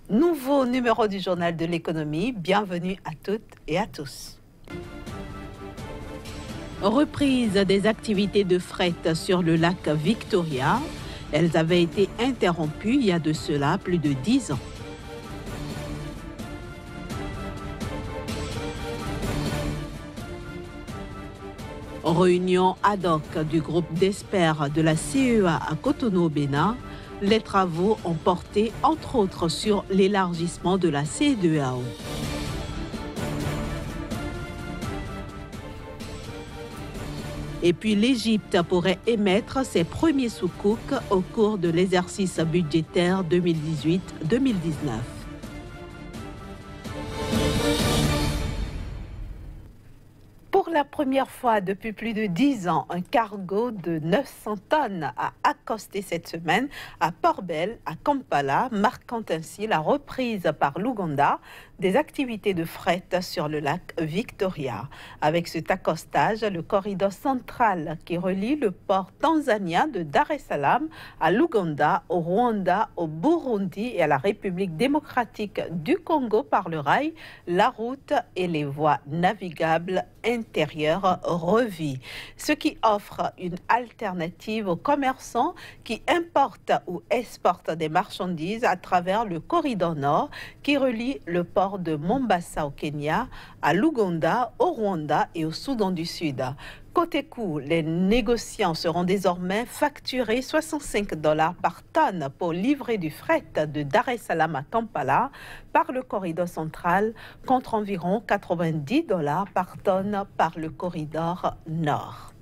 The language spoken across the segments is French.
Nouveau numéro du Journal de l'économie, bienvenue à toutes et à tous. Reprise des activités de fret sur le lac Victoria. Elles avaient été interrompues il y a de cela plus de 10 ans. Réunion ad hoc du groupe d'experts de la CEA à Cotonou au Bénin. Les travaux ont porté entre autres sur l'élargissement de la CEDEAO. Et puis l'Égypte pourrait émettre ses premiers soukouks au cours de l'exercice budgétaire 2018-2019. Pour la première fois depuis plus de 10 ans, un cargo de 900 tonnes a accosté cette semaine à Port-Bell, à Kampala, marquant ainsi la reprise par l'Ouganda des activités de fret sur le lac Victoria. Avec cet accostage, le corridor central qui relie le port tanzanien de Dar es Salaam à l'Ouganda, au Rwanda, au Burundi et à la République démocratique du Congo par le rail, la route et les voies navigables intérieures revit, ce qui offre une alternative aux commerçants qui importent ou exportent des marchandises à travers le corridor nord qui relie le port de Mombasa au Kenya, à l'Ouganda, au Rwanda et au Soudan du Sud. Côté coût, les négociants seront désormais facturés $65 par tonne pour livrer du fret de Dar es Salaam à Kampala par le corridor central contre environ $90 par tonne par le corridor nord.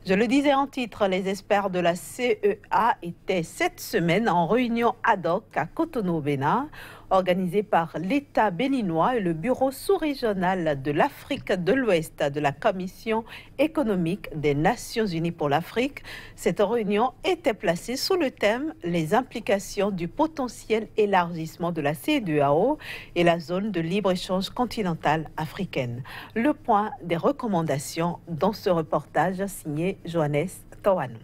Je le disais en titre, les experts de la CEA étaient cette semaine en réunion ad hoc à Cotonou au Bénin, organisée par l'État béninois et le bureau sous-régional de l'Afrique de l'Ouest de la Commission économique des Nations Unies pour l'Afrique. Cette réunion était placée sous le thème « Les implications du potentiel élargissement de la CEDEAO et la zone de libre-échange continentale africaine ». Le point des recommandations dans ce reportage signé Johannes Tawanou.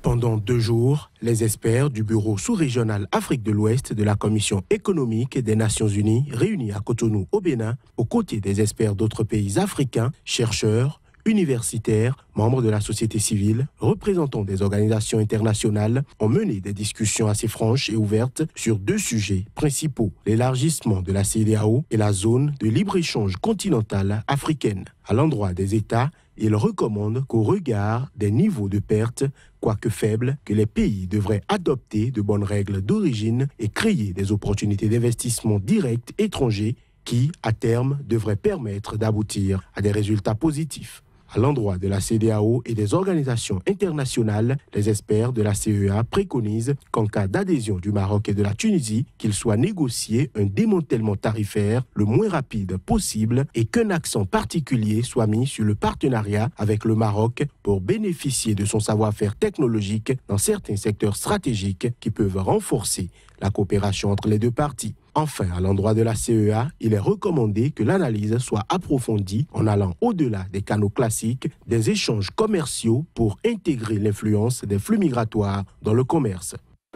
Pendant 2 jours, les experts du Bureau sous-régional Afrique de l'Ouest de la Commission économique des Nations Unies, réunis à Cotonou au Bénin, aux côtés des experts d'autres pays africains, chercheurs, universitaires, membres de la société civile, représentants des organisations internationales, ont mené des discussions assez franches et ouvertes sur 2 sujets principaux, l'élargissement de la CEDEAO et la zone de libre-échange continentale africaine. À l'endroit des États, ils recommandent qu'au regard des niveaux de pertes, quoique faibles, que les pays devraient adopter de bonnes règles d'origine et créer des opportunités d'investissement directs étrangers qui, à terme, devraient permettre d'aboutir à des résultats positifs. À l'endroit de la CEDEAO et des organisations internationales, les experts de la CEA préconisent qu'en cas d'adhésion du Maroc et de la Tunisie, qu'il soit négocié un démantèlement tarifaire le moins rapide possible et qu'un accent particulier soit mis sur le partenariat avec le Maroc pour bénéficier de son savoir-faire technologique dans certains secteurs stratégiques qui peuvent renforcer la coopération entre les 2 parties. Enfin, à l'endroit de la CEA, il est recommandé que l'analyse soit approfondie en allant au-delà des canaux classiques des échanges commerciaux pour intégrer l'influence des flux migratoires dans le commerce.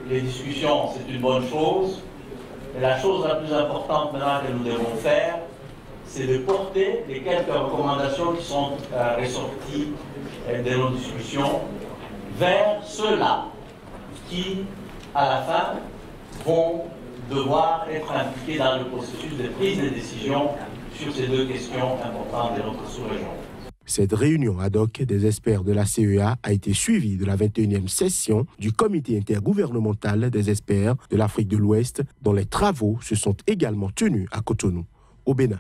Les discussions, c'est une bonne chose. Et la chose la plus importante maintenant que nous devons faire, c'est de porter les quelques recommandations qui sont ressorties de nos discussions vers ceux-là qui, à la fin, vont devoir être impliqués dans le processus de prise de décision sur ces 2 questions importantes de notre sous-région. Cette réunion ad hoc des experts de la CEA a été suivie de la 21e session du Comité intergouvernemental des experts de l'Afrique de l'Ouest, dont les travaux se sont également tenus à Cotonou, au Bénin.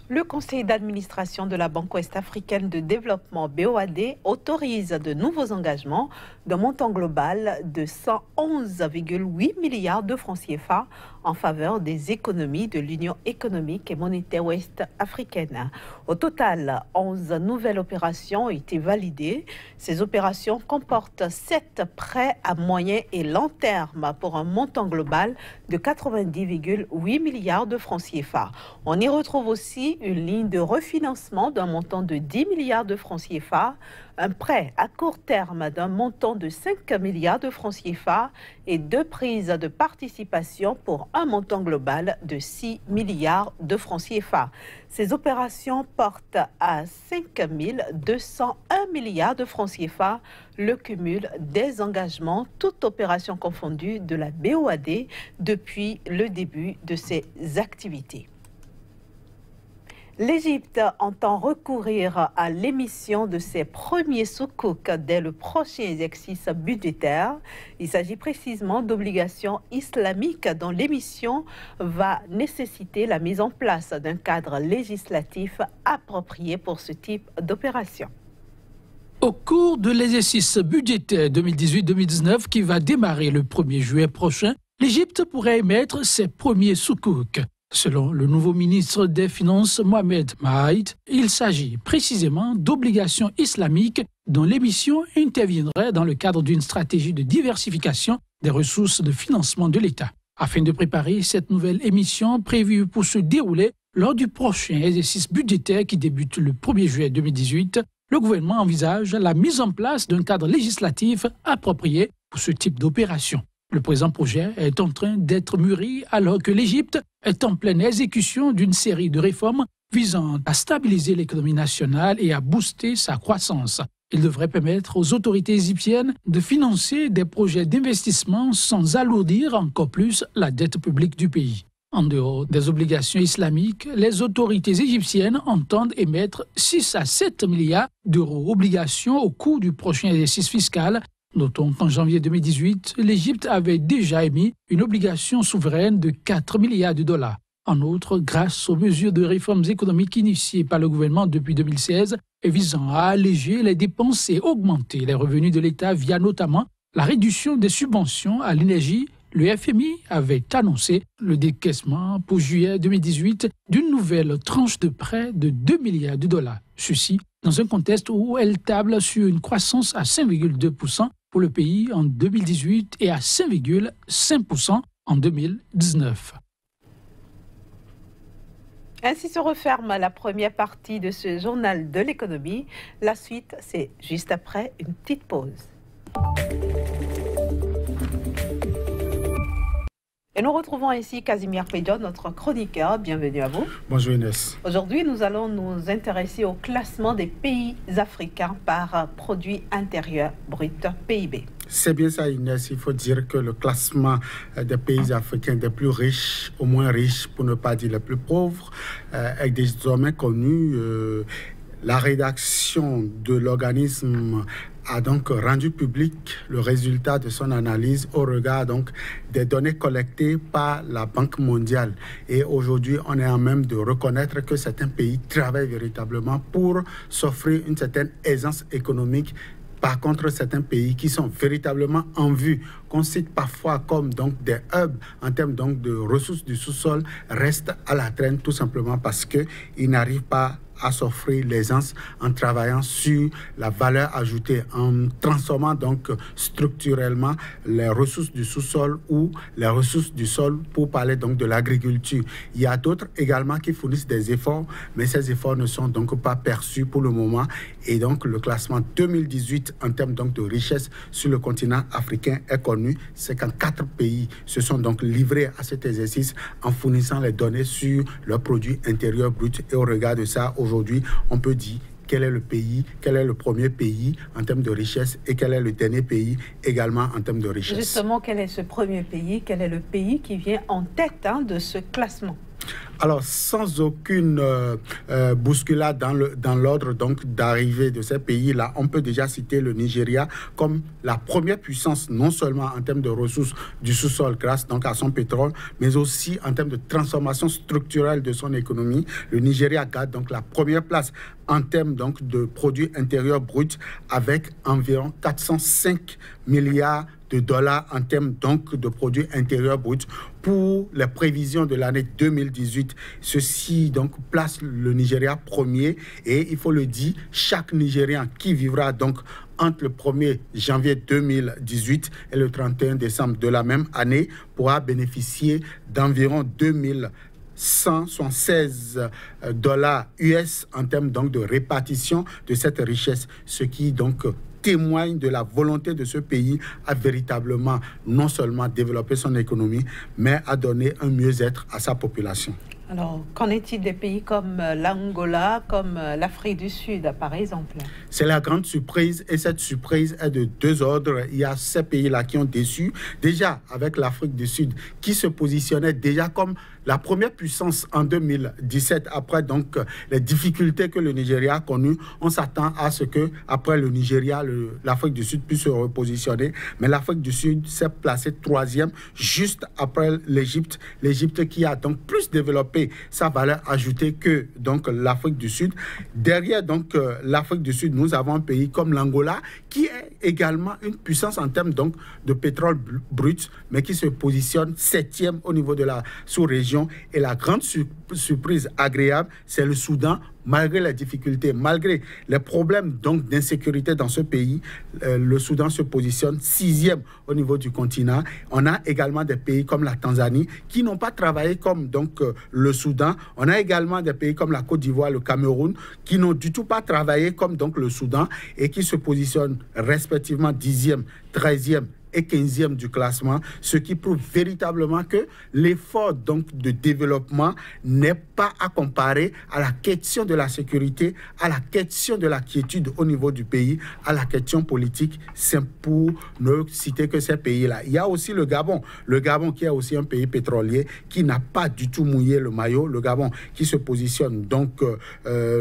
Le conseil d'administration de la Banque ouest-africaine de développement BOAD autorise de nouveaux engagements d'un montant global de 111,8 milliards de francs CFA en faveur des économies de l'Union économique et monétaire ouest-africaine. Au total, 11 nouvelles opérations ont été validées. Ces opérations comportent 7 prêts à moyen et long terme pour un montant global de 90,8 milliards de francs CFA. On y retrouve aussi une ligne de refinancement d'un montant de 10 milliards de francs CFA, un prêt à court terme d'un montant de 5 milliards de francs CFA et 2 prises de participation pour un montant global de 6 milliards de francs CFA. Ces opérations portent à 5 201 milliards de francs CFA le cumul des engagements, toute opération confondue, de la BOAD depuis le début de ses activités. L'Égypte entend recourir à l'émission de ses premiers soukouk dès le prochain exercice budgétaire. Il s'agit précisément d'obligations islamiques dont l'émission va nécessiter la mise en place d'un cadre législatif approprié pour ce type d'opération. Au cours de l'exercice budgétaire 2018-2019 qui va démarrer le 1er juillet prochain, l'Égypte pourrait émettre ses premiers soukouk. Selon le nouveau ministre des Finances, Mohamed Mahaït, il s'agit précisément d'obligations islamiques dont l'émission interviendrait dans le cadre d'une stratégie de diversification des ressources de financement de l'État. Afin de préparer cette nouvelle émission prévue pour se dérouler lors du prochain exercice budgétaire qui débute le 1er juillet 2018, le gouvernement envisage la mise en place d'un cadre législatif approprié pour ce type d'opération. Le présent projet est en train d'être mûri alors que l'Égypte est en pleine exécution d'une série de réformes visant à stabiliser l'économie nationale et à booster sa croissance. Il devrait permettre aux autorités égyptiennes de financer des projets d'investissement sans alourdir encore plus la dette publique du pays. En dehors des obligations islamiques, les autorités égyptiennes entendent émettre 6 à 7 milliards d'euros obligations au cours du prochain exercice fiscal. Notons qu'en janvier 2018, l'Égypte avait déjà émis une obligation souveraine de 4 milliards de dollars. En outre, grâce aux mesures de réformes économiques initiées par le gouvernement depuis 2016 et visant à alléger les dépenses et augmenter les revenus de l'État via notamment la réduction des subventions à l'énergie, le FMI avait annoncé le décaissement pour juillet 2018 d'une nouvelle tranche de prêt de 2 milliards de dollars. Ceci dans un contexte où elle table sur une croissance à 5,2% pour le pays en 2018 et à 5,5% en 2019. Ainsi se referme la première partie de ce journal de l'économie. La suite, c'est juste après une petite pause. Et nous retrouvons ici Casimir Pédion, notre chroniqueur. Bienvenue à vous. Bonjour Inès. Aujourd'hui, nous allons nous intéresser au classement des pays africains par produit intérieur brut, PIB. C'est bien ça Inès, il faut dire que le classement des pays africains des plus riches, au moins riches pour ne pas dire les plus pauvres, est désormais connu. La rédaction de l'organisme a donc rendu public le résultat de son analyse au regard donc des données collectées par la Banque mondiale. Et aujourd'hui, on est en même de reconnaître que certains pays travaillent véritablement pour s'offrir une certaine aisance économique. Par contre, certains pays qui sont véritablement en vue, qu'on cite parfois comme donc des hubs en termes donc de ressources du sous-sol, restent à la traîne tout simplement parce qu'ils n'arrivent pas à s'offrir l'aisance en travaillant sur la valeur ajoutée, en transformant donc structurellement les ressources du sous-sol ou les ressources du sol pour parler donc de l'agriculture. Il y a d'autres également qui fournissent des efforts, mais ces efforts ne sont donc pas perçus pour le moment. Et donc le classement 2018 en termes donc de richesse sur le continent africain est connu. C'est quand 4 pays se sont donc livrés à cet exercice en fournissant les données sur leur produit intérieur brut. Et au regard de ça, aujourd'hui, on peut dire quel est le pays, quel est le premier pays en termes de richesse et quel est le dernier pays également en termes de richesse. Justement, quel est ce premier pays? Quel est le pays qui vient en tête de ce classement? Alors, sans aucune bousculade dans l'ordre donc d'arrivée de ces pays-là, on peut déjà citer le Nigeria comme la première puissance, non seulement en termes de ressources du sous-sol grâce donc à son pétrole, mais aussi en termes de transformation structurelle de son économie. Le Nigeria garde donc la première place en termes donc de produit intérieur brut avec environ 405 milliards de dollars en termes donc de produit intérieur brut pour les prévisions de l'année 2018. Ceci donc place le Nigeria premier et il faut le dire, chaque Nigérian qui vivra donc entre le 1er janvier 2018 et le 31 décembre de la même année pourra bénéficier d'environ 2000 $176 US en termes donc de répartition de cette richesse, ce qui donc témoigne de la volonté de ce pays à véritablement non seulement développer son économie, mais à donner un mieux-être à sa population. Alors, qu'en est-il des pays comme l'Angola, comme l'Afrique du Sud, par exemple? C'est la grande surprise, et cette surprise est de deux ordres. Il y a ces pays-là qui ont déçu. Déjà, avec l'Afrique du Sud, qui se positionnait déjà comme la première puissance en 2017, après donc les difficultés que le Nigeria a connues. On s'attend à ce que après le Nigeria, l'Afrique du Sud puisse se repositionner. Mais l'Afrique du Sud s'est placée troisième, juste après l'Égypte. L'Égypte qui a donc plus développé sa valeur ajoutée que donc l'Afrique du Sud. Derrière donc l'Afrique du Sud, nous avons un pays comme l'Angola qui est également une puissance en termes donc de pétrole brut, mais qui se positionne septième au niveau de la sous-région. Et la grande surprise agréable, c'est le Soudan. Malgré les difficultés, malgré les problèmes donc d'insécurité dans ce pays, le Soudan se positionne sixième au niveau du continent. On a également des pays comme la Tanzanie qui n'ont pas travaillé comme donc le Soudan. On a également des pays comme la Côte d'Ivoire, le Cameroun, qui n'ont du tout pas travaillé comme donc le Soudan et qui se positionnent respectivement 10e, 13e et 15e du classement, ce qui prouve véritablement que l'effort donc de développement n'est pas à comparer à la question de la sécurité, à la question de la quiétude au niveau du pays, à la question politique. C'est pour ne citer que ces pays-là. Il y a aussi le Gabon qui est aussi un pays pétrolier qui n'a pas du tout mouillé le maillot. Le Gabon qui se positionne donc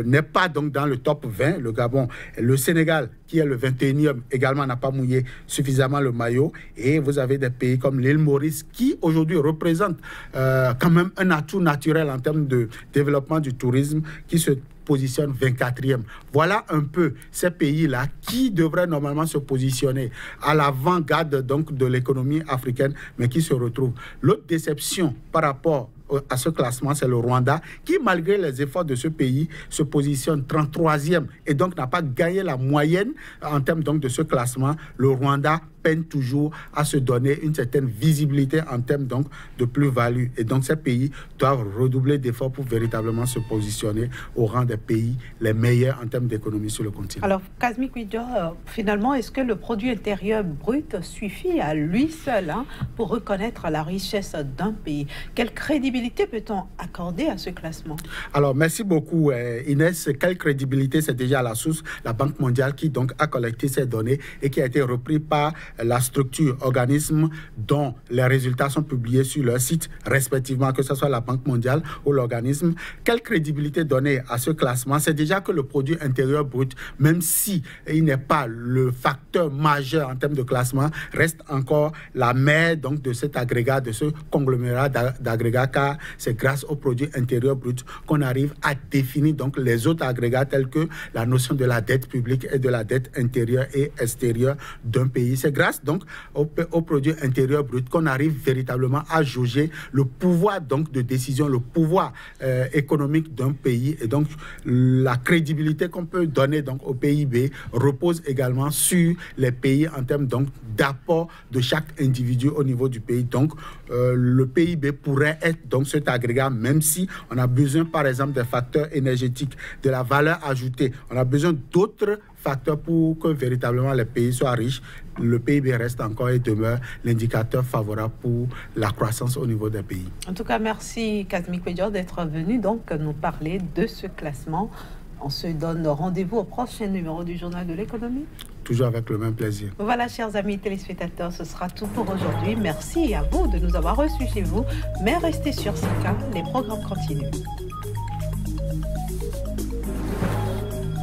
n'est pas donc dans le top 20. Le Gabon, le Sénégal qui est le 21e également n'a pas mouillé suffisamment le maillot. Et vous avez des pays comme l'île Maurice qui aujourd'hui représentent quand même un atout naturel en termes de développement du tourisme, qui se positionne 24e. Voilà un peu ces pays-là qui devraient normalement se positionner à l'avant-garde donc de l'économie africaine, mais qui se retrouvent. L'autre déception par rapport à ce classement, c'est le Rwanda, qui, malgré les efforts de ce pays, se positionne 33e et donc n'a pas gagné la moyenne en termes donc de ce classement. Le Rwanda peine toujours à se donner une certaine visibilité en termes donc de plus-value. Et donc ces pays doivent redoubler d'efforts pour véritablement se positionner au rang des pays les meilleurs en termes d'économie sur le continent. Alors, Kazmi Kwidjo, finalement, est-ce que le produit intérieur brut suffit à lui seul pour reconnaître la richesse d'un pays? Quelle crédibilité peut-on accorder à ce classement? Alors, merci beaucoup Inès. Quelle crédibilité? C'est déjà à la source la Banque mondiale qui donc a collecté ces données et qui a été repris par la structure organisme dont les résultats sont publiés sur leur site respectivement, que ce soit la Banque mondiale ou l'organisme. Quelle crédibilité donner à ce classement? C'est déjà que le produit intérieur brut, même si il n'est pas le facteur majeur en termes de classement, reste encore la mère donc de cet agrégat, de ce conglomérat d'agrégats, car c'est grâce au produit intérieur brut qu'on arrive à définir donc les autres agrégats tels que la notion de la dette publique et de la dette intérieure et extérieure d'un pays. C'est grâce donc au produit intérieur brut qu'on arrive véritablement à jauger le pouvoir donc de décision, le pouvoir économique d'un pays. Et donc la crédibilité qu'on peut donner donc au PIB repose également sur les pays en termes donc d'apport de chaque individu au niveau du pays. Donc le PIB pourrait être donc cet agrégat, même si on a besoin par exemple des facteurs énergétiques, de la valeur ajoutée, on a besoin d'autres facteurs pour que véritablement les pays soient riches. Le PIB reste encore et demeure l'indicateur favorable pour la croissance au niveau des pays. En tout cas, merci Kazmi Kwidjo d'être venu donc nous parler de ce classement. On se donne rendez-vous au prochain numéro du Journal de l'économie. Toujours avec le même plaisir. Voilà, chers amis téléspectateurs, ce sera tout pour aujourd'hui. Merci à vous de nous avoir reçus chez vous. Mais restez sur Sika, les programmes continuent.